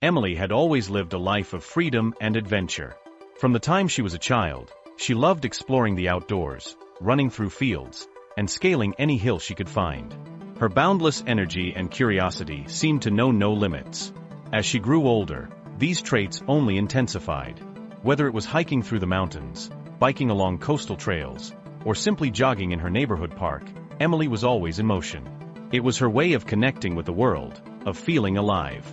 Emily had always lived a life of freedom and adventure. From the time she was a child, she loved exploring the outdoors, running through fields, and scaling any hill she could find. Her boundless energy and curiosity seemed to know no limits. As she grew older, these traits only intensified. Whether it was hiking through the mountains, biking along coastal trails, or simply jogging in her neighborhood park, Emily was always in motion. It was her way of connecting with the world, of feeling alive.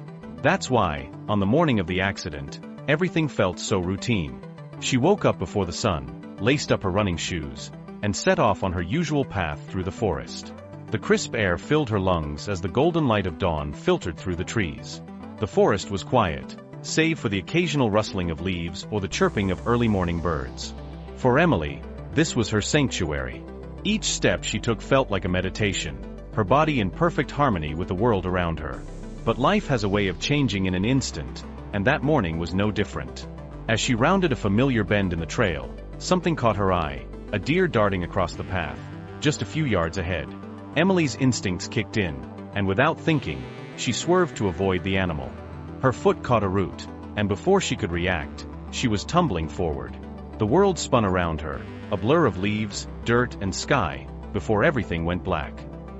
That's why, on the morning of the accident, everything felt so routine. She woke up before the sun, laced up her running shoes, and set off on her usual path through the forest. The crisp air filled her lungs as the golden light of dawn filtered through the trees. The forest was quiet, save for the occasional rustling of leaves or the chirping of early morning birds. For Emily, this was her sanctuary. Each step she took felt like a meditation, her body in perfect harmony with the world around her. But life has a way of changing in an instant, and that morning was no different. As she rounded a familiar bend in the trail, something caught her eye, a deer darting across the path, just a few yards ahead. Emily's instincts kicked in, and without thinking, she swerved to avoid the animal. Her foot caught a root, and before she could react, she was tumbling forward. The world spun around her, a blur of leaves, dirt, and sky, before everything went black.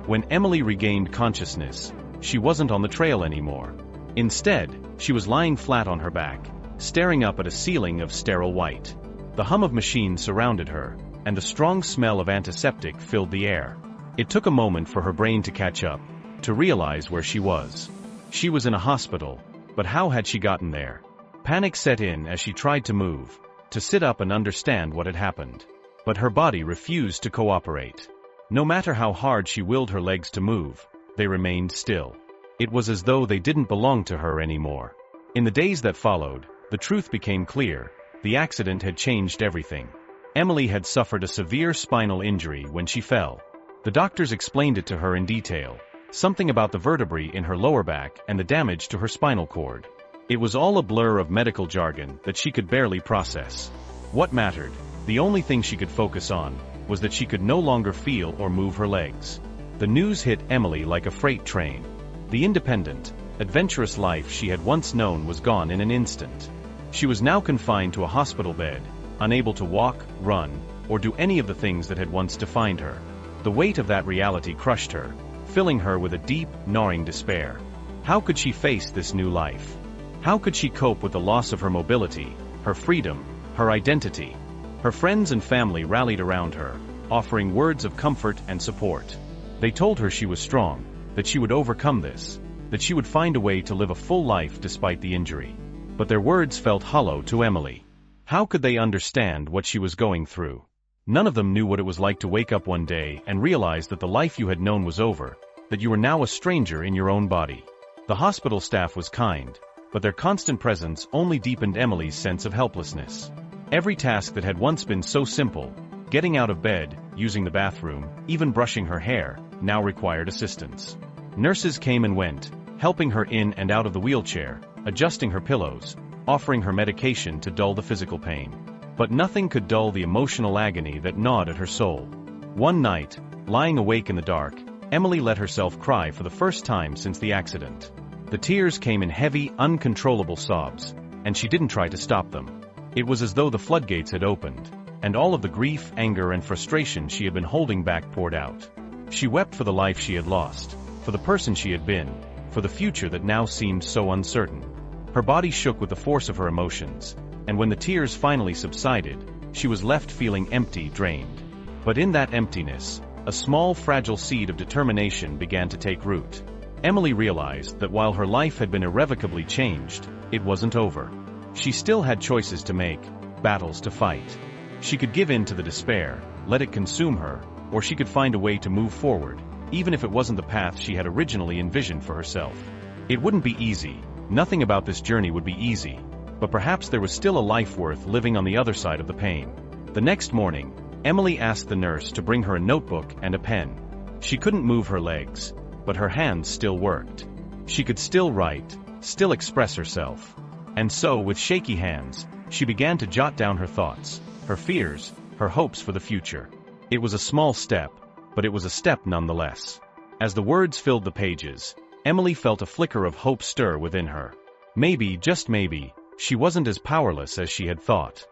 When Emily regained consciousness, she wasn't on the trail anymore. Instead, she was lying flat on her back, staring up at a ceiling of sterile white. The hum of machines surrounded her, and the strong smell of antiseptic filled the air. It took a moment for her brain to catch up, to realize where she was. She was in a hospital, but how had she gotten there? Panic set in as she tried to move, to sit up and understand what had happened. But her body refused to cooperate. No matter how hard she willed her legs to move, they remained still. It was as though they didn't belong to her anymore. In the days that followed, the truth became clear. The accident had changed everything. Emily had suffered a severe spinal injury when she fell. The doctors explained it to her in detail, something about the vertebrae in her lower back and the damage to her spinal cord. It was all a blur of medical jargon that she could barely process. What mattered, the only thing she could focus on, was that she could no longer feel or move her legs. The news hit Emily like a freight train. The independent, adventurous life she had once known was gone in an instant. She was now confined to a hospital bed, unable to walk, run, or do any of the things that had once defined her. The weight of that reality crushed her, filling her with a deep, gnawing despair. How could she face this new life? How could she cope with the loss of her mobility, her freedom, her identity? Her friends and family rallied around her, offering words of comfort and support. They told her she was strong, that she would overcome this, that she would find a way to live a full life despite the injury. But their words felt hollow to Emily. How could they understand what she was going through? None of them knew what it was like to wake up one day and realize that the life you had known was over, that you were now a stranger in your own body. The hospital staff was kind, but their constant presence only deepened Emily's sense of helplessness. Every task that had once been so simple, getting out of bed, using the bathroom, even brushing her hair, now required assistance. Nurses came and went, helping her in and out of the wheelchair, adjusting her pillows, offering her medication to dull the physical pain. But nothing could dull the emotional agony that gnawed at her soul. One night, lying awake in the dark, Emily let herself cry for the first time since the accident. The tears came in heavy, uncontrollable sobs, and she didn't try to stop them. It was as though the floodgates had opened, and all of the grief, anger, and frustration she had been holding back poured out. She wept for the life she had lost, for the person she had been, for the future that now seemed so uncertain. Her body shook with the force of her emotions, and when the tears finally subsided, she was left feeling empty, drained. But in that emptiness, a small, fragile seed of determination began to take root. Emily realized that while her life had been irrevocably changed, it wasn't over. She still had choices to make, battles to fight. She could give in to the despair, let it consume her, or she could find a way to move forward, even if it wasn't the path she had originally envisioned for herself. It wouldn't be easy, nothing about this journey would be easy, but perhaps there was still a life worth living on the other side of the pain. The next morning, Emily asked the nurse to bring her a notebook and a pen. She couldn't move her legs, but her hands still worked. She could still write, still express herself. And so, with shaky hands, she began to jot down her thoughts, her fears, her hopes for the future. It was a small step, but it was a step nonetheless. As the words filled the pages, Emily felt a flicker of hope stir within her. Maybe, just maybe, she wasn't as powerless as she had thought.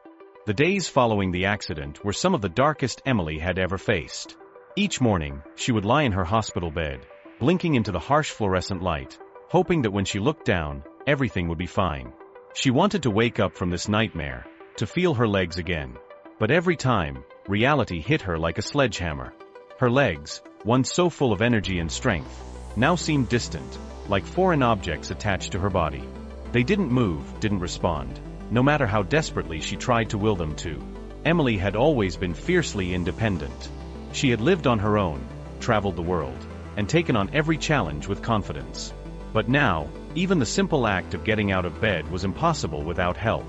The days following the accident were some of the darkest Emily had ever faced. Each morning, she would lie in her hospital bed, blinking into the harsh fluorescent light, hoping that when she looked down, everything would be fine. She wanted to wake up from this nightmare, to feel her legs again. But every time, reality hit her like a sledgehammer. Her legs, once so full of energy and strength, now seemed distant, like foreign objects attached to her body. They didn't move, didn't respond, no matter how desperately she tried to will them to. Emily had always been fiercely independent. She had lived on her own, traveled the world, and taken on every challenge with confidence. But now, even the simple act of getting out of bed was impossible without help.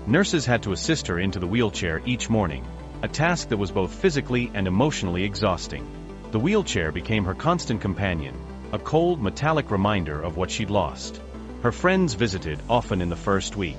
Nurses had to assist her into the wheelchair each morning, a task that was both physically and emotionally exhausting. The wheelchair became her constant companion, a cold, metallic reminder of what she'd lost. Her friends visited often in the first week.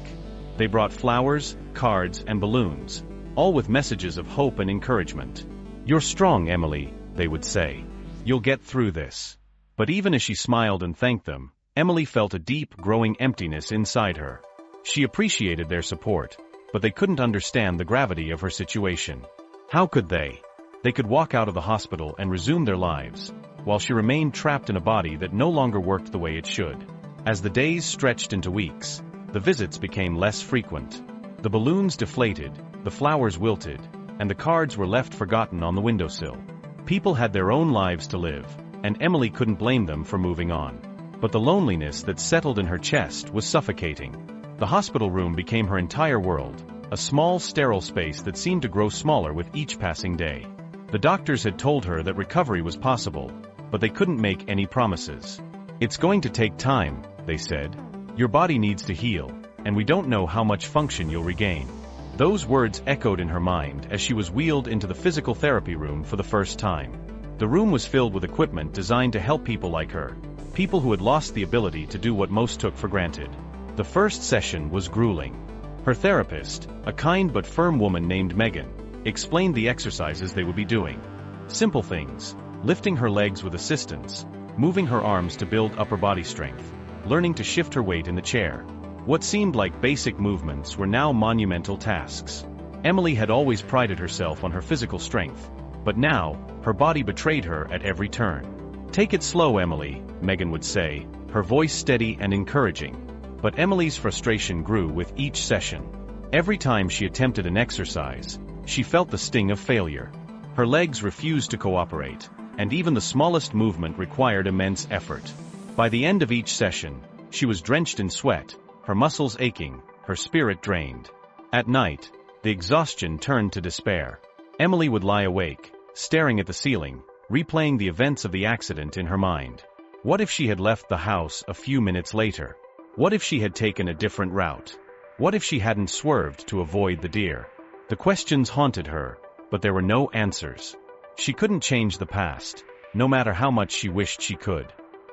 They brought flowers, cards, and balloons, all with messages of hope and encouragement. "You're strong, Emily," they would say. "You'll get through this." But even as she smiled and thanked them, Emily felt a deep, growing emptiness inside her. She appreciated their support, but they couldn't understand the gravity of her situation. How could they? They could walk out of the hospital and resume their lives, while she remained trapped in a body that no longer worked the way it should. As the days stretched into weeks, the visits became less frequent. The balloons deflated, the flowers wilted, and the cards were left forgotten on the windowsill. People had their own lives to live, and Emily couldn't blame them for moving on. But the loneliness that settled in her chest was suffocating. The hospital room became her entire world, a small, sterile space that seemed to grow smaller with each passing day. The doctors had told her that recovery was possible, but they couldn't make any promises. "It's going to take time," they said. "Your body needs to heal, and we don't know how much function you'll regain." Those words echoed in her mind as she was wheeled into the physical therapy room for the first time. The room was filled with equipment designed to help people like her, people who had lost the ability to do what most took for granted. The first session was grueling. Her therapist, a kind but firm woman named Megan, explained the exercises they would be doing. Simple things: lifting her legs with assistance, moving her arms to build upper body strength, learning to shift her weight in the chair. What seemed like basic movements were now monumental tasks. Emily had always prided herself on her physical strength, but now, her body betrayed her at every turn. "Take it slow, Emily," Megan would say, her voice steady and encouraging. But Emily's frustration grew with each session. Every time she attempted an exercise, she felt the sting of failure. Her legs refused to cooperate, and even the smallest movement required immense effort. By the end of each session, she was drenched in sweat, her muscles aching, her spirit drained. At night, the exhaustion turned to despair. Emily would lie awake, staring at the ceiling, replaying the events of the accident in her mind. What if she had left the house a few minutes later? What if she had taken a different route? What if she hadn't swerved to avoid the deer? The questions haunted her, but there were no answers. She couldn't change the past, no matter how much she wished she could.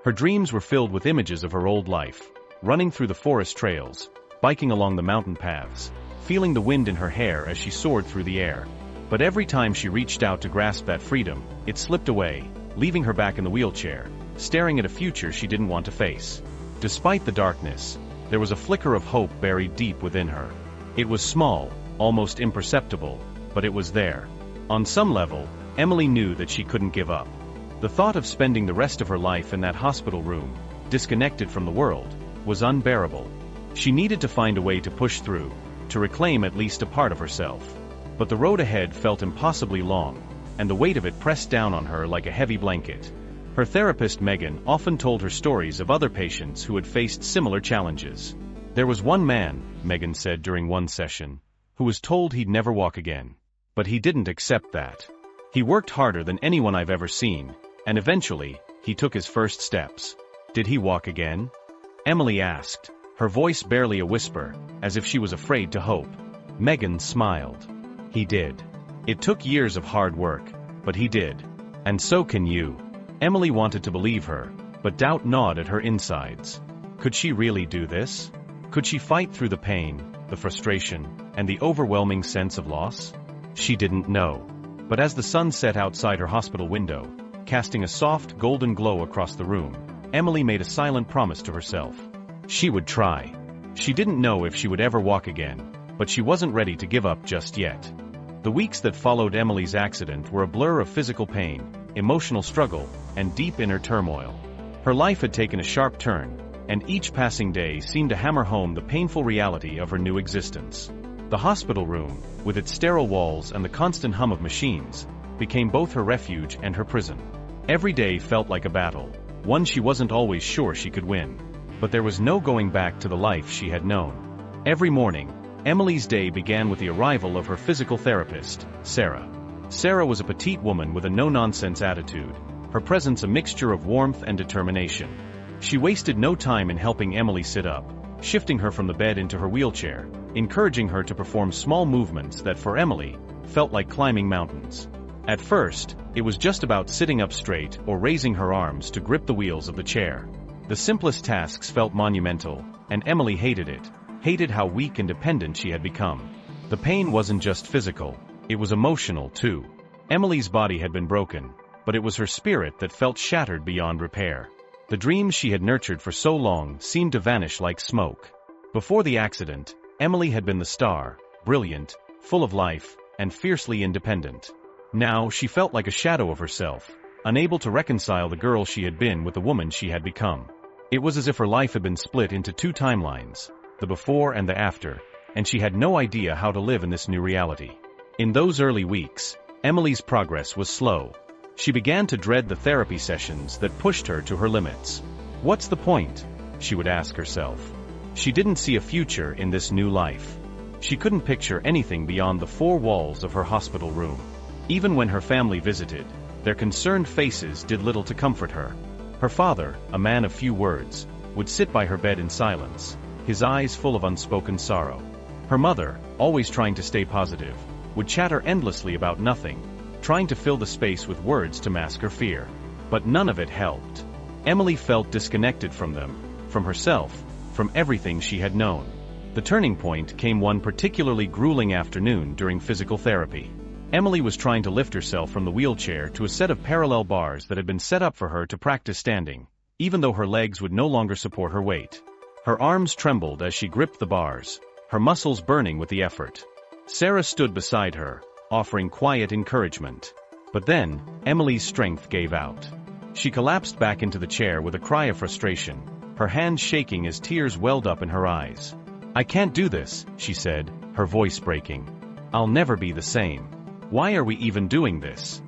Her dreams were filled with images of her old life, running through the forest trails, biking along the mountain paths, feeling the wind in her hair as she soared through the air. But every time she reached out to grasp that freedom, it slipped away, leaving her back in the wheelchair, staring at a future she didn't want to face. Despite the darkness, there was a flicker of hope buried deep within her. It was small, almost imperceptible, but it was there. On some level, Emily knew that she couldn't give up. The thought of spending the rest of her life in that hospital room, disconnected from the world, was unbearable. She needed to find a way to push through, to reclaim at least a part of herself. But the road ahead felt impossibly long, and the weight of it pressed down on her like a heavy blanket. Her therapist Megan often told her stories of other patients who had faced similar challenges. There was one man, Megan said during one session, who was told he'd never walk again. But he didn't accept that. He worked harder than anyone I've ever seen, and eventually, he took his first steps. Did he walk again? Emily asked, her voice barely a whisper, as if she was afraid to hope. Megan smiled. He did. It took years of hard work, but he did. And so can you. Emily wanted to believe her, but doubt gnawed at her insides. Could she really do this? Could she fight through the pain, the frustration, and the overwhelming sense of loss? She didn't know. But as the sun set outside her hospital window, casting a soft golden glow across the room, Emily made a silent promise to herself. She would try. She didn't know if she would ever walk again, but she wasn't ready to give up just yet. The weeks that followed Emily's accident were a blur of physical pain, emotional struggle, and deep inner turmoil. Her life had taken a sharp turn, and each passing day seemed to hammer home the painful reality of her new existence. The hospital room, with its sterile walls and the constant hum of machines, became both her refuge and her prison. Every day felt like a battle, one she wasn't always sure she could win. But there was no going back to the life she had known. Every morning, Emily's day began with the arrival of her physical therapist, Sarah. Sarah was a petite woman with a no-nonsense attitude, her presence a mixture of warmth and determination. She wasted no time in helping Emily sit up, shifting her from the bed into her wheelchair, encouraging her to perform small movements that for Emily, felt like climbing mountains. At first, it was just about sitting up straight or raising her arms to grip the wheels of the chair. The simplest tasks felt monumental, and Emily hated it, hated how weak and dependent she had become. The pain wasn't just physical, it was emotional too. Emily's body had been broken, but it was her spirit that felt shattered beyond repair. The dreams she had nurtured for so long seemed to vanish like smoke. Before the accident, Emily had been the star, brilliant, full of life, and fiercely independent. Now she felt like a shadow of herself, unable to reconcile the girl she had been with the woman she had become. It was as if her life had been split into two timelines, the before and the after, and she had no idea how to live in this new reality. In those early weeks, Emily's progress was slow. She began to dread the therapy sessions that pushed her to her limits. What's the point? She would ask herself. She didn't see a future in this new life. She couldn't picture anything beyond the four walls of her hospital room. Even when her family visited, their concerned faces did little to comfort her. Her father, a man of few words, would sit by her bed in silence, his eyes full of unspoken sorrow. Her mother, always trying to stay positive, would chatter endlessly about nothing, trying to fill the space with words to mask her fear. But none of it helped. Emily felt disconnected from them, from herself, from everything she had known. The turning point came one particularly grueling afternoon during physical therapy. Emily was trying to lift herself from the wheelchair to a set of parallel bars that had been set up for her to practice standing, even though her legs would no longer support her weight. Her arms trembled as she gripped the bars, her muscles burning with the effort. Sarah stood beside her, offering quiet encouragement. But then, Emily's strength gave out. She collapsed back into the chair with a cry of frustration, her hands shaking as tears welled up in her eyes. "I can't do this," she said, her voice breaking. "I'll never be the same. Why are we even doing this?"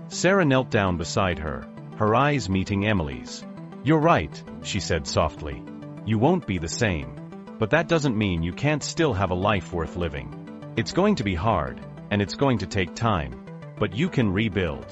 Sarah knelt down beside her, her eyes meeting Emily's. "You're right," she said softly. "You won't be the same. But that doesn't mean you can't still have a life worth living. It's going to be hard, and it's going to take time. But you can rebuild.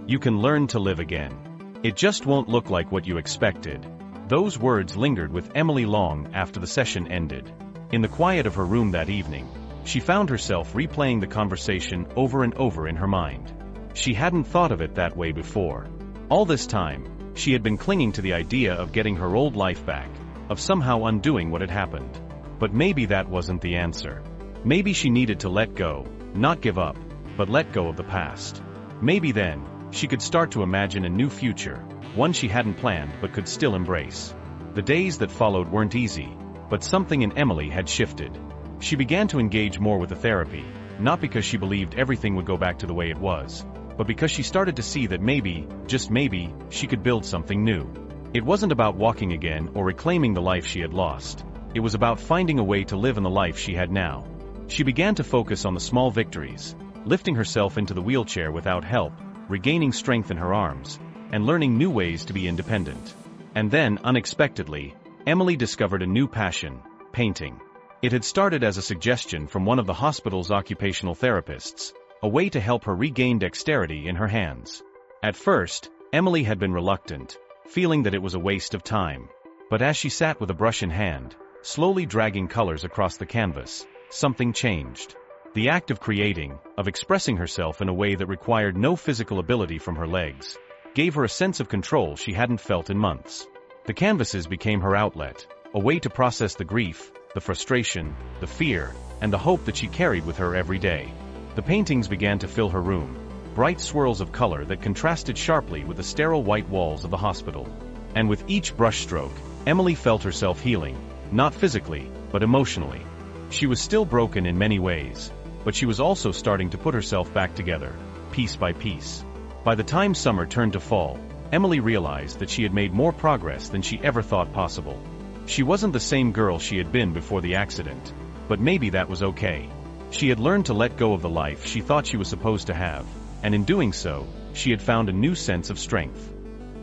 You can learn to live again. It just won't look like what you expected." Those words lingered with Emily long after the session ended. In the quiet of her room that evening, she found herself replaying the conversation over and over in her mind. She hadn't thought of it that way before. All this time, she had been clinging to the idea of getting her old life back, of somehow undoing what had happened. But maybe that wasn't the answer. Maybe she needed to let go, not give up, but let go of the past. Maybe then, she could start to imagine a new future, one she hadn't planned but could still embrace. The days that followed weren't easy, but something in Emily had shifted. She began to engage more with the therapy, not because she believed everything would go back to the way it was, but because she started to see that maybe, just maybe, she could build something new. It wasn't about walking again or reclaiming the life she had lost. It was about finding a way to live in the life she had now. She began to focus on the small victories, lifting herself into the wheelchair without help, regaining strength in her arms, and learning new ways to be independent. And then, unexpectedly, Emily discovered a new passion: painting. It had started as a suggestion from one of the hospital's occupational therapists, a way to help her regain dexterity in her hands. At first, Emily had been reluctant, feeling that it was a waste of time. But as she sat with a brush in hand, slowly dragging colors across the canvas, something changed. The act of creating, of expressing herself in a way that required no physical ability from her legs, gave her a sense of control she hadn't felt in months. The canvases became her outlet, a way to process the grief, the frustration, the fear, and the hope that she carried with her every day. The paintings began to fill her room, bright swirls of color that contrasted sharply with the sterile white walls of the hospital. And with each brushstroke, Emily felt herself healing, not physically, but emotionally. She was still broken in many ways, but she was also starting to put herself back together, piece by piece. By the time summer turned to fall, Emily realized that she had made more progress than she ever thought possible. She wasn't the same girl she had been before the accident, but maybe that was okay. She had learned to let go of the life she thought she was supposed to have, and in doing so, she had found a new sense of strength.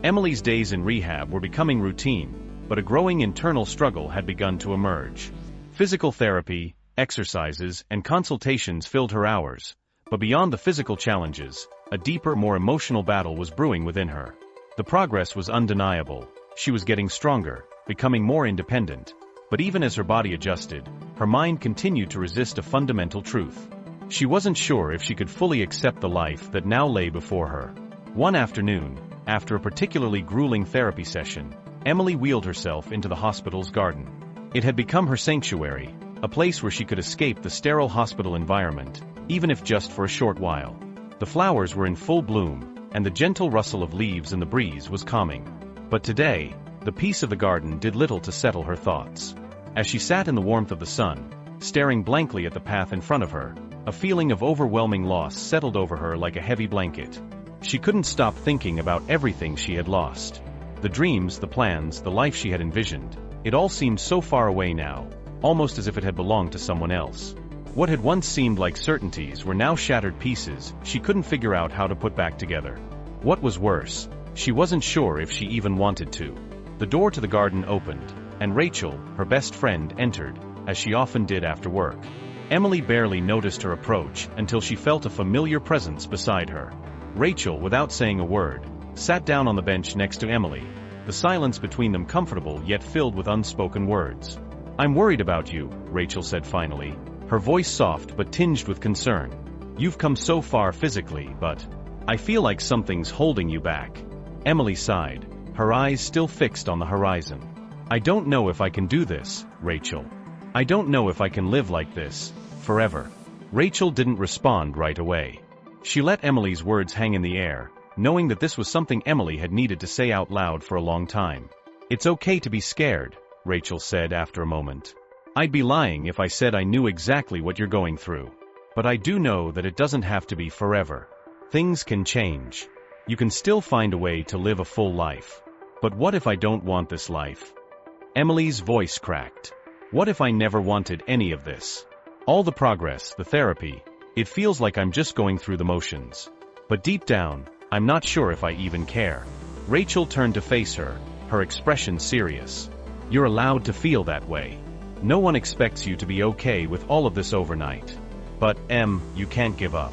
Emily's days in rehab were becoming routine, but a growing internal struggle had begun to emerge. Physical therapy, exercises, and consultations filled her hours, but beyond the physical challenges, a deeper, more emotional battle was brewing within her. The progress was undeniable. She was getting stronger, becoming more independent, but even as her body adjusted, her mind continued to resist a fundamental truth. She wasn't sure if she could fully accept the life that now lay before her. One afternoon, after a particularly grueling therapy session, Emily wheeled herself into the hospital's garden. It had become her sanctuary, a place where she could escape the sterile hospital environment, even if just for a short while. The flowers were in full bloom, and the gentle rustle of leaves in the breeze was calming. But today, the peace of the garden did little to settle her thoughts. As she sat in the warmth of the sun, staring blankly at the path in front of her, a feeling of overwhelming loss settled over her like a heavy blanket. She couldn't stop thinking about everything she had lost. The dreams, the plans, the life she had envisioned, it all seemed so far away now, almost as if it had belonged to someone else. What had once seemed like certainties were now shattered pieces she couldn't figure out how to put back together. What was worse, she wasn't sure if she even wanted to. The door to the garden opened, and Rachel, her best friend, entered, as she often did after work. Emily barely noticed her approach until she felt a familiar presence beside her. Rachel, without saying a word, sat down on the bench next to Emily, the silence between them comfortable yet filled with unspoken words. "I'm worried about you," Rachel said finally, her voice soft but tinged with concern. "You've come so far physically, but I feel like something's holding you back." Emily sighed, her eyes still fixed on the horizon. "I don't know if I can do this, Rachel. I don't know if I can live like this, forever." Rachel didn't respond right away. She let Emily's words hang in the air, knowing that this was something Emily had needed to say out loud for a long time. "It's okay to be scared," Rachel said after a moment. "I'd be lying if I said I knew exactly what you're going through. But I do know that it doesn't have to be forever. Things can change. You can still find a way to live a full life. But what if I don't want this life?" Emily's voice cracked. "What if I never wanted any of this? All the progress, the therapy, it feels like I'm just going through the motions. But deep down, I'm not sure if I even care." Rachel turned to face her, her expression serious. "You're allowed to feel that way. No one expects you to be okay with all of this overnight. But, you can't give up.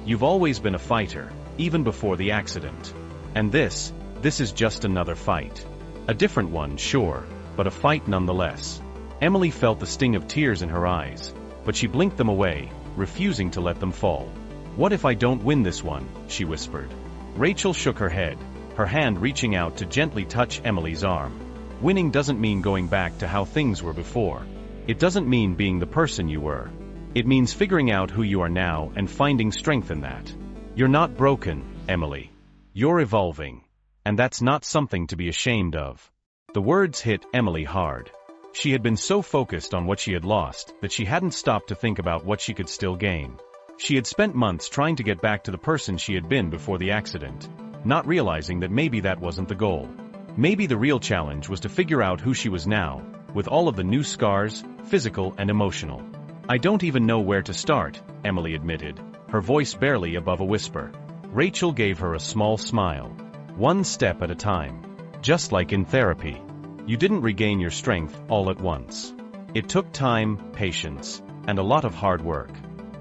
You've always been a fighter, even before the accident. And this is just another fight. A different one, sure, but a fight nonetheless." Emily felt the sting of tears in her eyes, but she blinked them away, refusing to let them fall. "What if I don't win this one?" she whispered. Rachel shook her head, her hand reaching out to gently touch Emily's arm. "Winning doesn't mean going back to how things were before. It doesn't mean being the person you were. It means figuring out who you are now and finding strength in that. You're not broken, Emily. You're evolving. And that's not something to be ashamed of." The words hit Emily hard. She had been so focused on what she had lost that she hadn't stopped to think about what she could still gain. She had spent months trying to get back to the person she had been before the accident, not realizing that maybe that wasn't the goal. Maybe the real challenge was to figure out who she was now, with all of the new scars, physical and emotional. "I don't even know where to start," Emily admitted, her voice barely above a whisper. Rachel gave her a small smile. "One step at a time. Just like in therapy. You didn't regain your strength all at once. It took time, patience, and a lot of hard work.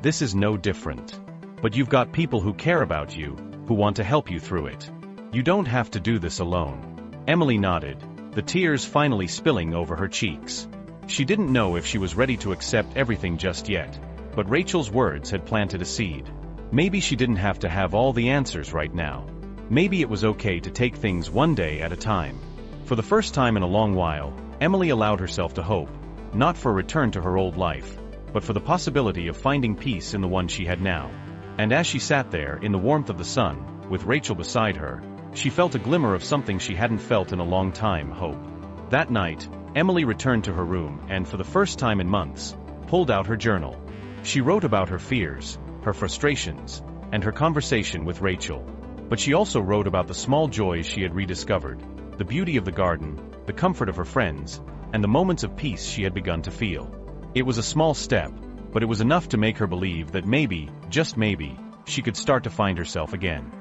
This is no different. But you've got people who care about you, who want to help you through it. You don't have to do this alone." Emily nodded, the tears finally spilling over her cheeks. She didn't know if she was ready to accept everything just yet, but Rachel's words had planted a seed. Maybe she didn't have to have all the answers right now. Maybe it was okay to take things one day at a time. For the first time in a long while, Emily allowed herself to hope, not for a return to her old life, but for the possibility of finding peace in the one she had now. And as she sat there in the warmth of the sun, with Rachel beside her, she felt a glimmer of something she hadn't felt in a long time: hope. That night, Emily returned to her room and, for the first time in months, pulled out her journal. She wrote about her fears, her frustrations, and her conversation with Rachel. But she also wrote about the small joys she had rediscovered, the beauty of the garden, the comfort of her friends, and the moments of peace she had begun to feel. It was a small step, but it was enough to make her believe that maybe, just maybe, she could start to find herself again.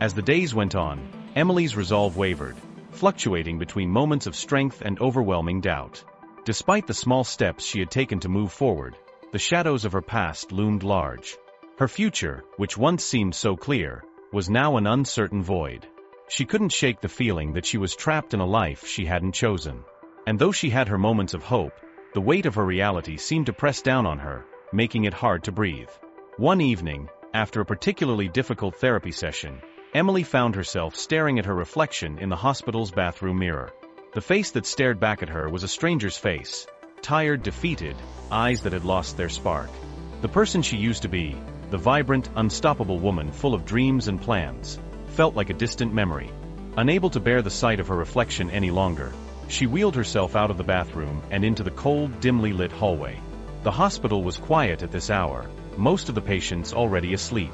As the days went on, Emily's resolve wavered, fluctuating between moments of strength and overwhelming doubt. Despite the small steps she had taken to move forward, the shadows of her past loomed large. Her future, which once seemed so clear, was now an uncertain void. She couldn't shake the feeling that she was trapped in a life she hadn't chosen. And though she had her moments of hope, the weight of her reality seemed to press down on her, making it hard to breathe. One evening, after a particularly difficult therapy session, Emily found herself staring at her reflection in the hospital's bathroom mirror. The face that stared back at her was a stranger's face, tired, defeated, eyes that had lost their spark. The person she used to be, the vibrant, unstoppable woman full of dreams and plans, felt like a distant memory. Unable to bear the sight of her reflection any longer, she wheeled herself out of the bathroom and into the cold, dimly lit hallway. The hospital was quiet at this hour, most of the patients already asleep.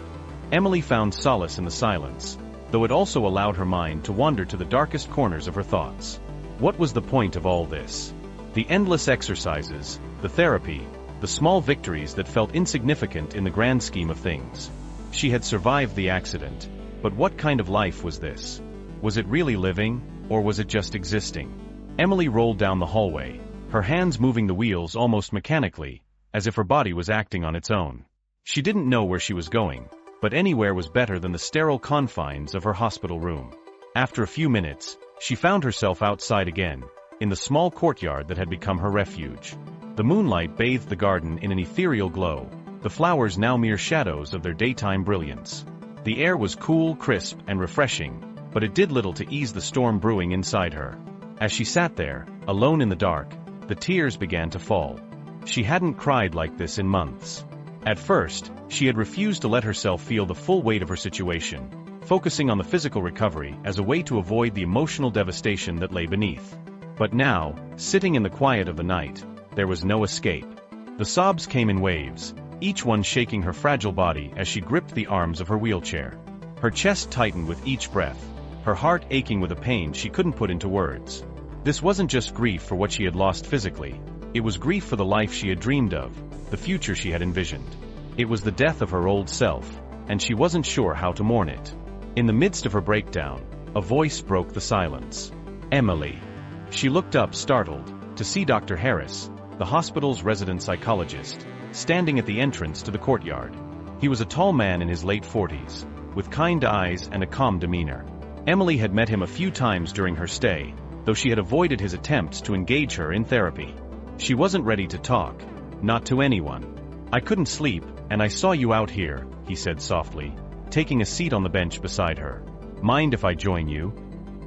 Emily found solace in the silence, though it also allowed her mind to wander to the darkest corners of her thoughts. What was the point of all this? The endless exercises, the therapy, the small victories that felt insignificant in the grand scheme of things. She had survived the accident, but what kind of life was this? Was it really living, or was it just existing? Emily rolled down the hallway, her hands moving the wheels almost mechanically, as if her body was acting on its own. She didn't know where she was going, but anywhere was better than the sterile confines of her hospital room. After a few minutes, she found herself outside again, in the small courtyard that had become her refuge. The moonlight bathed the garden in an ethereal glow, the flowers now mere shadows of their daytime brilliance. The air was cool, crisp, and refreshing, but it did little to ease the storm brewing inside her. As she sat there, alone in the dark, the tears began to fall. She hadn't cried like this in months. At first, she had refused to let herself feel the full weight of her situation, focusing on the physical recovery as a way to avoid the emotional devastation that lay beneath. But now, sitting in the quiet of the night, there was no escape. The sobs came in waves, each one shaking her fragile body as she gripped the arms of her wheelchair. Her chest tightened with each breath, her heart aching with a pain she couldn't put into words. This wasn't just grief for what she had lost physically, it was grief for the life she had dreamed of, the future she had envisioned. It was the death of her old self, and she wasn't sure how to mourn it. In the midst of her breakdown, a voice broke the silence. Emily. She looked up, startled, to see Dr. Harris, the hospital's resident psychologist, standing at the entrance to the courtyard. He was a tall man in his late 40s, with kind eyes and a calm demeanor. Emily had met him a few times during her stay, though she had avoided his attempts to engage her in therapy. She wasn't ready to talk, not to anyone. "I couldn't sleep, and I saw you out here," he said softly, taking a seat on the bench beside her. "Mind if I join you?"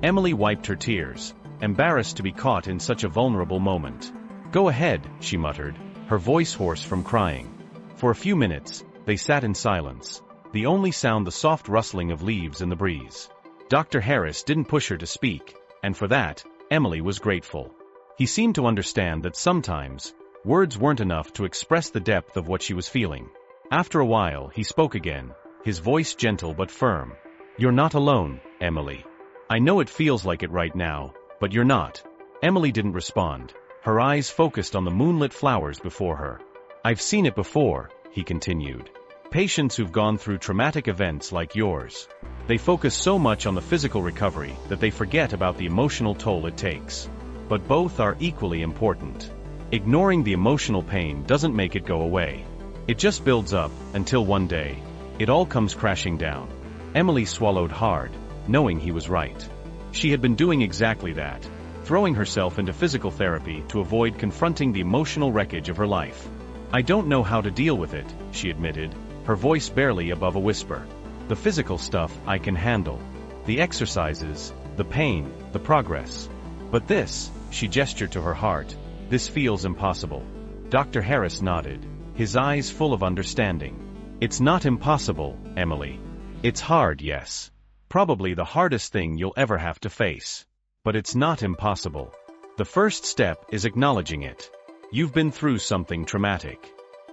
Emily wiped her tears, embarrassed to be caught in such a vulnerable moment. "Go ahead," she muttered, her voice hoarse from crying. For a few minutes, they sat in silence, the only sound the soft rustling of leaves in the breeze. Dr. Harris didn't push her to speak, and for that, Emily was grateful. He seemed to understand that sometimes, words weren't enough to express the depth of what she was feeling. After a while, he spoke again, his voice gentle but firm. "You're not alone, Emily. I know it feels like it right now, but you're not." Emily didn't respond, her eyes focused on the moonlit flowers before her. "I've seen it before," he continued. "Patients who've gone through traumatic events like yours. They focus so much on the physical recovery that they forget about the emotional toll it takes. But both are equally important. Ignoring the emotional pain doesn't make it go away. It just builds up, until one day, it all comes crashing down." Emily swallowed hard, knowing he was right. She had been doing exactly that, throwing herself into physical therapy to avoid confronting the emotional wreckage of her life. "I don't know how to deal with it," she admitted, her voice barely above a whisper. "The physical stuff I can handle. The exercises, the pain, the progress. But this," she gestured to her heart, "this feels impossible." Dr. Harris nodded, his eyes full of understanding. "It's not impossible, Emily. It's hard, yes. Probably the hardest thing you'll ever have to face. But it's not impossible." The first step is acknowledging it. You've been through something traumatic.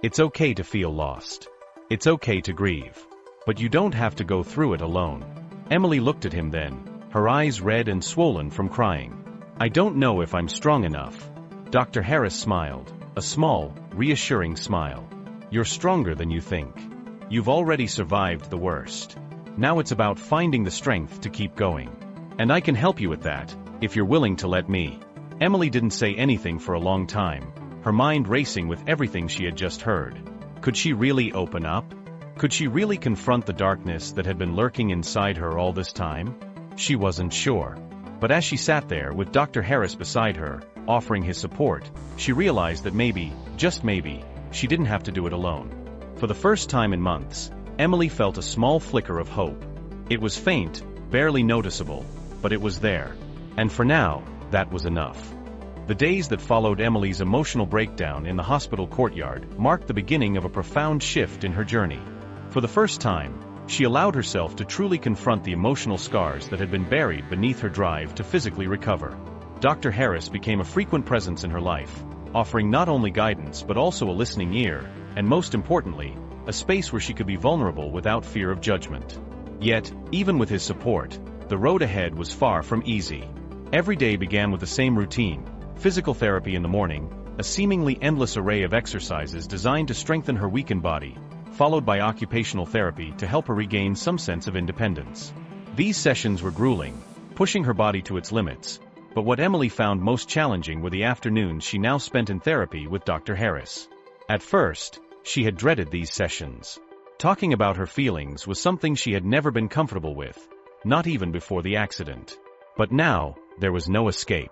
It's okay to feel lost. It's okay to grieve. But you don't have to go through it alone. Emily looked at him then, her eyes red and swollen from crying. I don't know if I'm strong enough. Dr. Harris smiled, a small, reassuring smile. You're stronger than you think. You've already survived the worst. Now it's about finding the strength to keep going. And I can help you with that, if you're willing to let me. Emily didn't say anything for a long time, her mind racing with everything she had just heard. Could she really open up? Could she really confront the darkness that had been lurking inside her all this time? She wasn't sure. But as she sat there with Dr. Harris beside her, offering his support, she realized that maybe, just maybe, she didn't have to do it alone. For the first time in months, Emily felt a small flicker of hope. It was faint, barely noticeable, but it was there. And for now, that was enough. The days that followed Emily's emotional breakdown in the hospital courtyard marked the beginning of a profound shift in her journey. For the first time, she allowed herself to truly confront the emotional scars that had been buried beneath her drive to physically recover. Dr. Harris became a frequent presence in her life, offering not only guidance but also a listening ear, and most importantly, a space where she could be vulnerable without fear of judgment. Yet, even with his support, the road ahead was far from easy. Every day began with the same routine: physical therapy in the morning, a seemingly endless array of exercises designed to strengthen her weakened body, followed by occupational therapy to help her regain some sense of independence. These sessions were grueling, pushing her body to its limits, but what Emily found most challenging were the afternoons she now spent in therapy with Dr. Harris. At first, she had dreaded these sessions. Talking about her feelings was something she had never been comfortable with, not even before the accident. But now, there was no escape.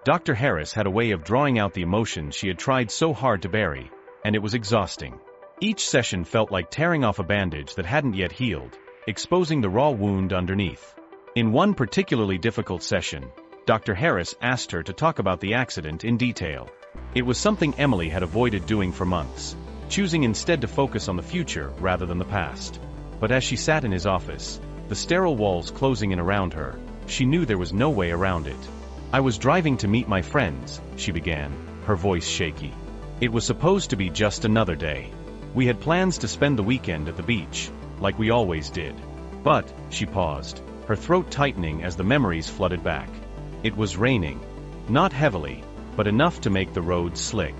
Dr. Harris had a way of drawing out the emotions she had tried so hard to bury, and it was exhausting. Each session felt like tearing off a bandage that hadn't yet healed, exposing the raw wound underneath. In one particularly difficult session, Dr. Harris asked her to talk about the accident in detail. It was something Emily had avoided doing for months, choosing instead to focus on the future rather than the past. But as she sat in his office, the sterile walls closing in around her, she knew there was no way around it. I was driving to meet my friends, she began, her voice shaky. It was supposed to be just another day. We had plans to spend the weekend at the beach, like we always did. But, she paused, her throat tightening as the memories flooded back. It was raining. Not heavily, but enough to make the road slick.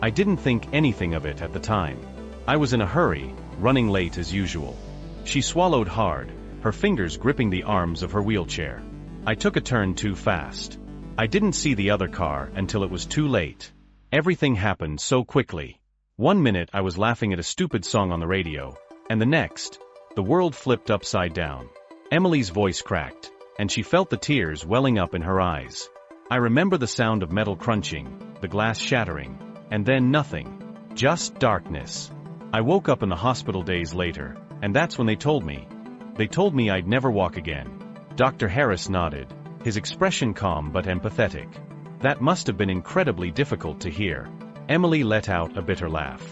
I didn't think anything of it at the time. I was in a hurry, running late as usual. She swallowed hard, her fingers gripping the arms of her wheelchair. I took a turn too fast. I didn't see the other car until it was too late. Everything happened so quickly. One minute I was laughing at a stupid song on the radio, and the next, the world flipped upside down. Emily's voice cracked, and she felt the tears welling up in her eyes. I remember the sound of metal crunching, the glass shattering, and then nothing. Just darkness. I woke up in the hospital days later, and that's when they told me. They told me I'd never walk again. Dr. Harris nodded, his expression calm but empathetic. That must have been incredibly difficult to hear. Emily let out a bitter laugh.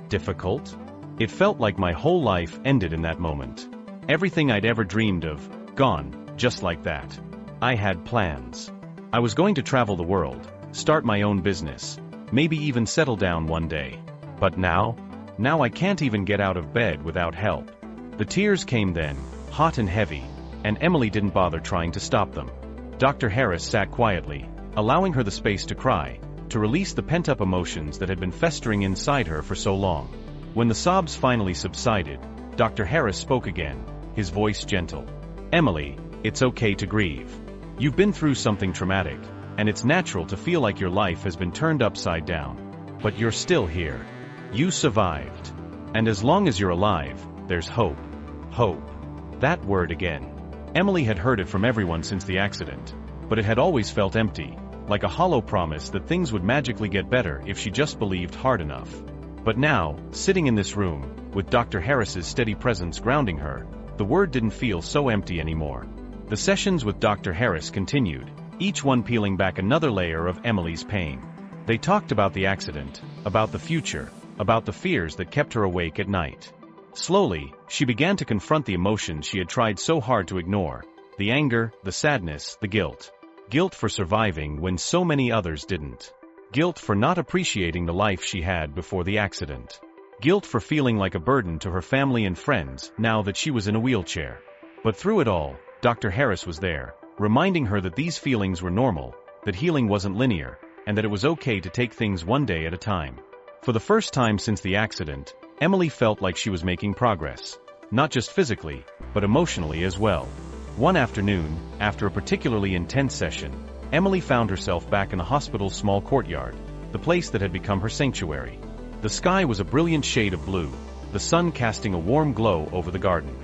Difficult? It felt like my whole life ended in that moment. Everything I'd ever dreamed of, gone, just like that. I had plans. I was going to travel the world, start my own business, maybe even settle down one day. But now I can't even get out of bed without help. The tears came then, hot and heavy, and Emily didn't bother trying to stop them. Dr. Harris sat quietly, allowing her the space to cry, to release the pent-up emotions that had been festering inside her for so long. When the sobs finally subsided, Dr. Harris spoke again, his voice gentle. Emily, it's okay to grieve. You've been through something traumatic, and it's natural to feel like your life has been turned upside down. But you're still here. You survived. And as long as you're alive, there's hope. Hope. That word again. Emily had heard it from everyone since the accident, but it had always felt empty, like a hollow promise that things would magically get better if she just believed hard enough. But now, sitting in this room, with Dr. Harris's steady presence grounding her, the word didn't feel so empty anymore. The sessions with Dr. Harris continued, each one peeling back another layer of Emily's pain. They talked about the accident, about the future, about the fears that kept her awake at night. Slowly, she began to confront the emotions she had tried so hard to ignore: the anger, the sadness, the guilt. Guilt for surviving when so many others didn't. Guilt for not appreciating the life she had before the accident. Guilt for feeling like a burden to her family and friends now that she was in a wheelchair. But through it all, Dr. Harris was there, reminding her that these feelings were normal, that healing wasn't linear, and that it was okay to take things one day at a time. For the first time since the accident, Emily felt like she was making progress. Not just physically, but emotionally as well. One afternoon, after a particularly intense session, Emily found herself back in the hospital's small courtyard, the place that had become her sanctuary. The sky was a brilliant shade of blue, the sun casting a warm glow over the garden.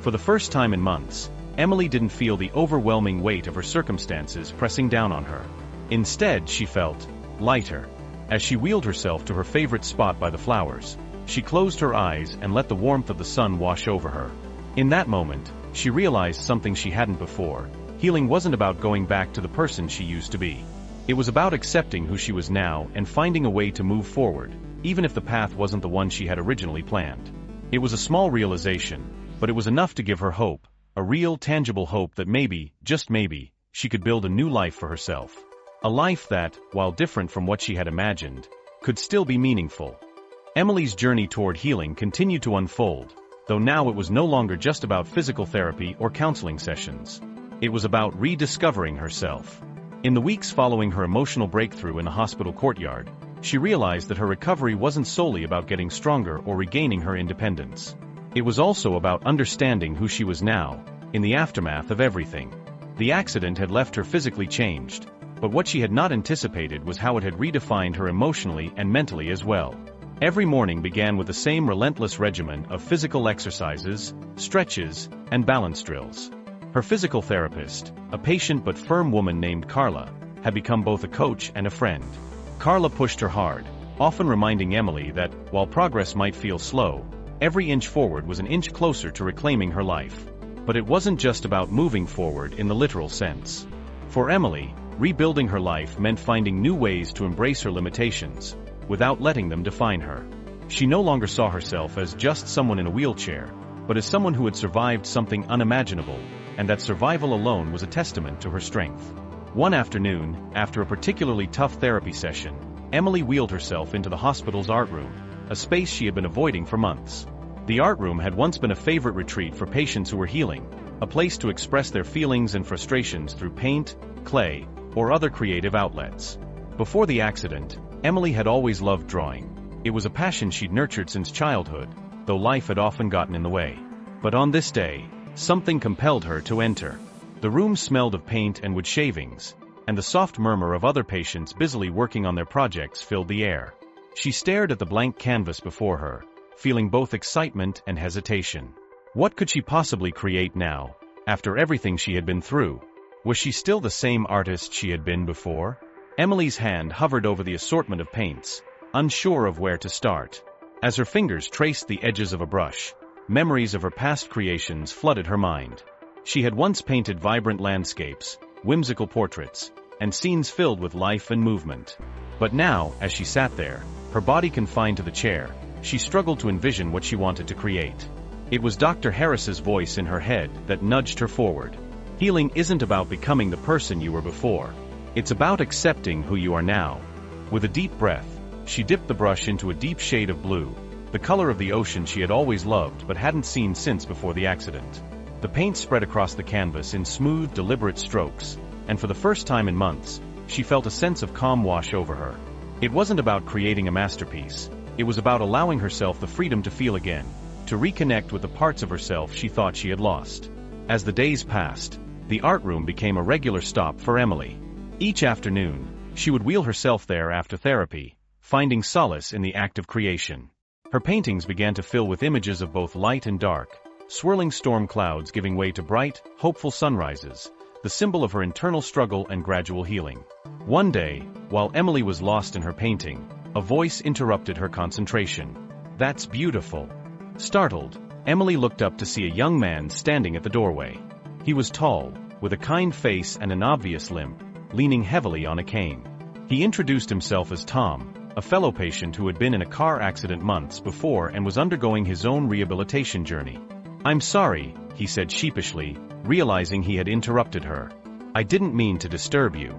For the first time in months, Emily didn't feel the overwhelming weight of her circumstances pressing down on her. Instead, she felt lighter. As she wheeled herself to her favorite spot by the flowers, she closed her eyes and let the warmth of the sun wash over her. In that moment, she realized something she hadn't before. Healing wasn't about going back to the person she used to be. It was about accepting who she was now and finding a way to move forward, even if the path wasn't the one she had originally planned. It was a small realization, but it was enough to give her hope, a real, tangible hope that maybe, just maybe, she could build a new life for herself. A life that, while different from what she had imagined, could still be meaningful. Emily's journey toward healing continued to unfold, though now it was no longer just about physical therapy or counseling sessions. It was about rediscovering herself. In the weeks following her emotional breakthrough in the hospital courtyard, she realized that her recovery wasn't solely about getting stronger or regaining her independence. It was also about understanding who she was now, in the aftermath of everything. The accident had left her physically changed, but what she had not anticipated was how it had redefined her emotionally and mentally as well. Every morning began with the same relentless regimen of physical exercises, stretches, and balance drills. Her physical therapist, a patient but firm woman named Carla, had become both a coach and a friend. Carla pushed her hard, often reminding Emily that, while progress might feel slow, every inch forward was an inch closer to reclaiming her life. But it wasn't just about moving forward in the literal sense. For Emily, rebuilding her life meant finding new ways to embrace her limitations, without letting them define her. She no longer saw herself as just someone in a wheelchair, but as someone who had survived something unimaginable, and that survival alone was a testament to her strength. One afternoon, after a particularly tough therapy session, Emily wheeled herself into the hospital's art room, a space she had been avoiding for months. The art room had once been a favorite retreat for patients who were healing, a place to express their feelings and frustrations through paint, clay, or other creative outlets. Before the accident, Emily had always loved drawing. It was a passion she'd nurtured since childhood, though life had often gotten in the way. But on this day, something compelled her to enter. The room smelled of paint and wood shavings, and the soft murmur of other patients busily working on their projects filled the air. She stared at the blank canvas before her, feeling both excitement and hesitation. What could she possibly create now, after everything she had been through? Was she still the same artist she had been before? Emily's hand hovered over the assortment of paints, unsure of where to start. As her fingers traced the edges of a brush, memories of her past creations flooded her mind. She had once painted vibrant landscapes, whimsical portraits, and scenes filled with life and movement. But now, as she sat there, her body confined to the chair, she struggled to envision what she wanted to create. It was Dr. Harris's voice in her head that nudged her forward. Healing isn't about becoming the person you were before. It's about accepting who you are now. With a deep breath, she dipped the brush into a deep shade of blue, the color of the ocean she had always loved but hadn't seen since before the accident. The paint spread across the canvas in smooth, deliberate strokes, and for the first time in months, she felt a sense of calm wash over her. It wasn't about creating a masterpiece. It was about allowing herself the freedom to feel again, to reconnect with the parts of herself she thought she had lost. As the days passed, the art room became a regular stop for Emily. Each afternoon, she would wheel herself there after therapy, finding solace in the act of creation. Her paintings began to fill with images of both light and dark, swirling storm clouds giving way to bright, hopeful sunrises, the symbol of her internal struggle and gradual healing. One day, while Emily was lost in her painting, a voice interrupted her concentration. "That's beautiful." Startled, Emily looked up to see a young man standing at the doorway. He was tall, with a kind face and an obvious limp, leaning heavily on a cane. He introduced himself as Tom, a fellow patient who had been in a car accident months before and was undergoing his own rehabilitation journey. "I'm sorry," he said sheepishly, realizing he had interrupted her. I didn't mean to disturb you.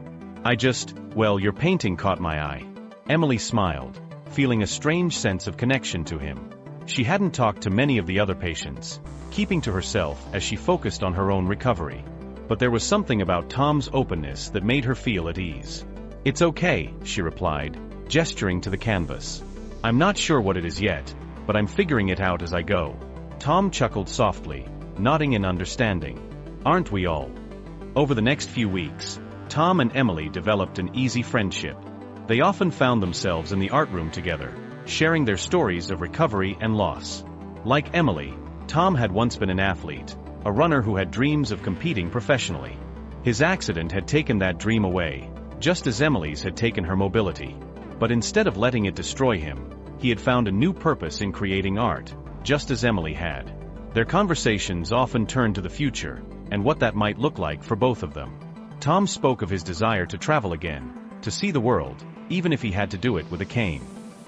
Well, your painting caught my eye. Emily smiled, feeling a strange sense of connection to him. She hadn't talked to many of the other patients, keeping to herself as she focused on her own recovery. But there was something about Tom's openness that made her feel at ease. It's okay, she replied, gesturing to the canvas. I'm not sure what it is yet, but I'm figuring it out as I go. Tom chuckled softly, nodding in understanding. Aren't we all? Over the next few weeks, Tom and Emily developed an easy friendship. They often found themselves in the art room together, sharing their stories of recovery and loss. Like Emily, Tom had once been an athlete, a runner who had dreams of competing professionally. His accident had taken that dream away, just as Emily's had taken her mobility. But instead of letting it destroy him, he had found a new purpose in creating art, just as Emily had. Their conversations often turned to the future, and what that might look like for both of them. Tom spoke of his desire to travel again, to see the world, even if he had to do it with a cane.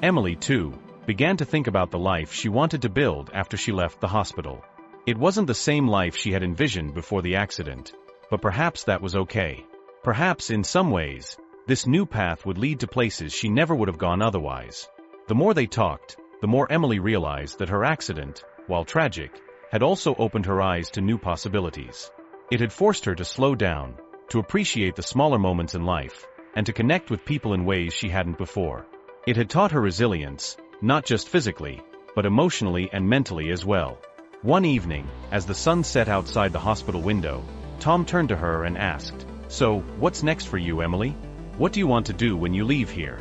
Emily, too, began to think about the life she wanted to build after she left the hospital. It wasn't the same life she had envisioned before the accident, but perhaps that was okay. Perhaps, in some ways, this new path would lead to places she never would have gone otherwise. The more they talked, the more Emily realized that her accident, while tragic, had also opened her eyes to new possibilities. It had forced her to slow down, to appreciate the smaller moments in life, and to connect with people in ways she hadn't before. It had taught her resilience, not just physically, but emotionally and mentally as well. One evening, as the sun set outside the hospital window, Tom turned to her and asked, "So, what's next for you, Emily? What do you want to do when you leave here?"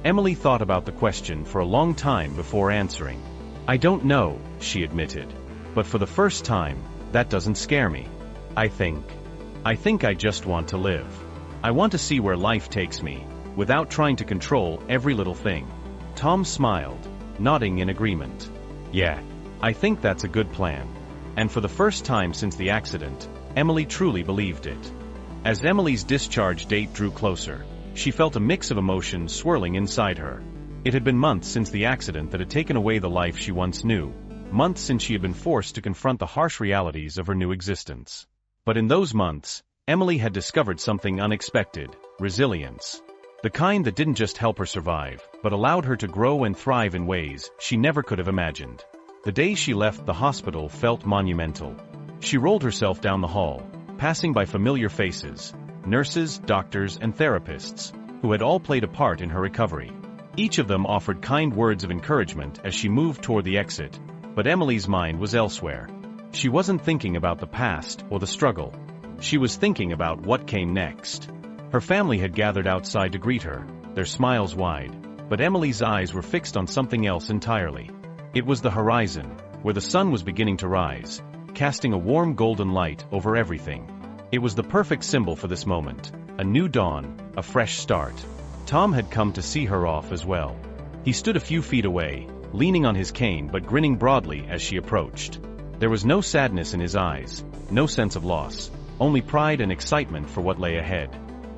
Emily thought about the question for a long time before answering. "I don't know," she admitted. "But for the first time, that doesn't scare me. I think I just want to live. I want to see where life takes me, without trying to control every little thing." Tom smiled, nodding in agreement. "Yeah, I think that's a good plan." And for the first time since the accident, Emily truly believed it. As Emily's discharge date drew closer, she felt a mix of emotions swirling inside her. It had been months since the accident that had taken away the life she once knew, months since she had been forced to confront the harsh realities of her new existence. But in those months, Emily had discovered something unexpected: resilience. The kind that didn't just help her survive, but allowed her to grow and thrive in ways she never could have imagined. The day she left the hospital felt monumental. She rolled herself down the hall, passing by familiar faces, nurses, doctors, and therapists, who had all played a part in her recovery. Each of them offered kind words of encouragement as she moved toward the exit, but Emily's mind was elsewhere. She wasn't thinking about the past or the struggle. She was thinking about what came next. Her family had gathered outside to greet her, their smiles wide, but Emily's eyes were fixed on something else entirely. It was the horizon, where the sun was beginning to rise, casting a warm golden light over everything. It was the perfect symbol for this moment, a new dawn, a fresh start. Tom had come to see her off as well. He stood a few feet away, leaning on his cane but grinning broadly as she approached. There was no sadness in his eyes, no sense of loss, only pride and excitement for what lay ahead.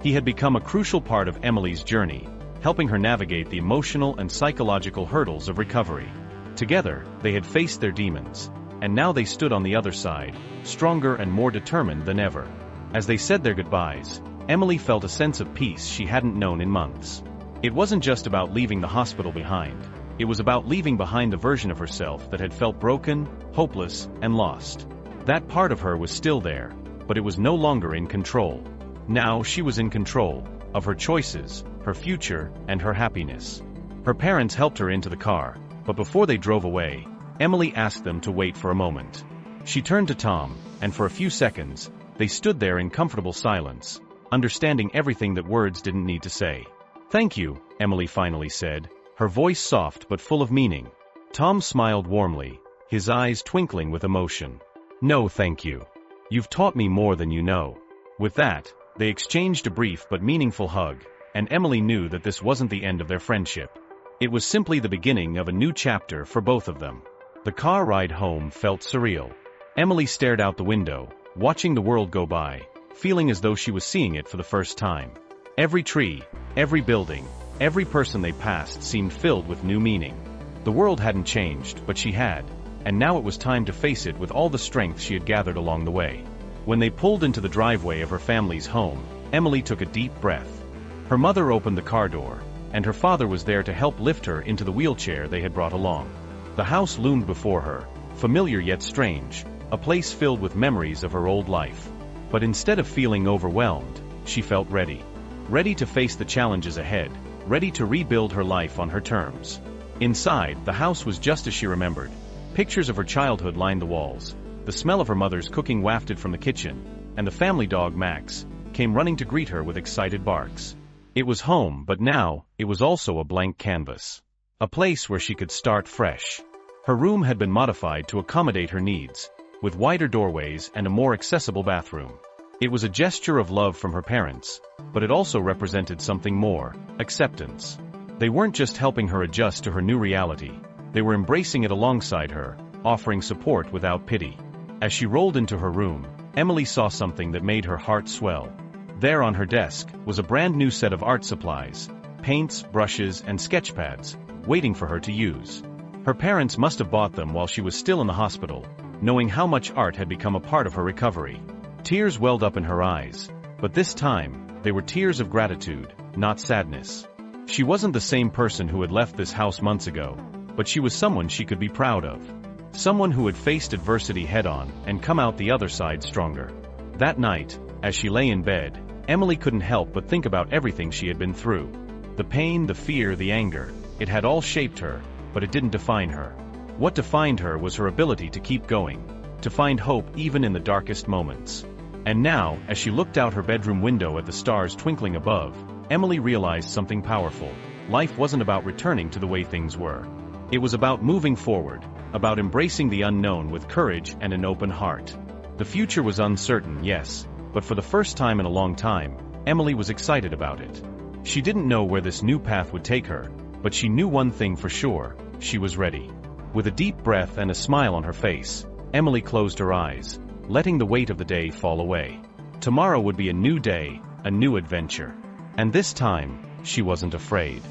He had become a crucial part of Emily's journey, helping her navigate the emotional and psychological hurdles of recovery. Together, they had faced their demons, and now they stood on the other side, stronger and more determined than ever. As they said their goodbyes, Emily felt a sense of peace she hadn't known in months. It wasn't just about leaving the hospital behind. It was about leaving behind the version of herself that had felt broken, hopeless, and lost. That part of her was still there, but it was no longer in control. Now she was in control of her choices, her future, and her happiness. Her parents helped her into the car, but before they drove away, Emily asked them to wait for a moment. She turned to Tom, and for a few seconds, they stood there in comfortable silence, understanding everything that words didn't need to say. "Thank you," Emily finally said, her voice soft but full of meaning. Tom smiled warmly, his eyes twinkling with emotion. "No, thank you. You've taught me more than you know." With that, they exchanged a brief but meaningful hug, and Emily knew that this wasn't the end of their friendship. It was simply the beginning of a new chapter for both of them. The car ride home felt surreal. Emily stared out the window, watching the world go by, feeling as though she was seeing it for the first time. Every tree, every building, every person they passed seemed filled with new meaning. The world hadn't changed, but she had, and now it was time to face it with all the strength she had gathered along the way. When they pulled into the driveway of her family's home, Emily took a deep breath. Her mother opened the car door, and her father was there to help lift her into the wheelchair they had brought along. The house loomed before her, familiar yet strange, a place filled with memories of her old life. But instead of feeling overwhelmed, she felt ready. Ready to face the challenges ahead, ready to rebuild her life on her terms. Inside, the house was just as she remembered. Pictures of her childhood lined the walls. The smell of her mother's cooking wafted from the kitchen, and the family dog Max came running to greet her with excited barks. It was home, but now, it was also a blank canvas. A place where she could start fresh. Her room had been modified to accommodate her needs, with wider doorways and a more accessible bathroom. It was a gesture of love from her parents, but it also represented something more: acceptance. They weren't just helping her adjust to her new reality, they were embracing it alongside her, offering support without pity. As she rolled into her room, Emily saw something that made her heart swell. There on her desk was a brand new set of art supplies, paints, brushes, and sketch pads, waiting for her to use. Her parents must have bought them while she was still in the hospital, knowing how much art had become a part of her recovery. Tears welled up in her eyes, but this time, they were tears of gratitude, not sadness. She wasn't the same person who had left this house months ago, but she was someone she could be proud of. Someone who had faced adversity head-on and come out the other side stronger. That night, as she lay in bed, Emily couldn't help but think about everything she had been through. The pain, the fear, the anger, it had all shaped her, but it didn't define her. What defined her was her ability to keep going, to find hope even in the darkest moments. And now, as she looked out her bedroom window at the stars twinkling above, Emily realized something powerful. Life wasn't about returning to the way things were. It was about moving forward, about embracing the unknown with courage and an open heart. The future was uncertain, yes, but for the first time in a long time, Emily was excited about it. She didn't know where this new path would take her, but she knew one thing for sure: she was ready. With a deep breath and a smile on her face, Emily closed her eyes, letting the weight of the day fall away. Tomorrow would be a new day, a new adventure. And this time, she wasn't afraid.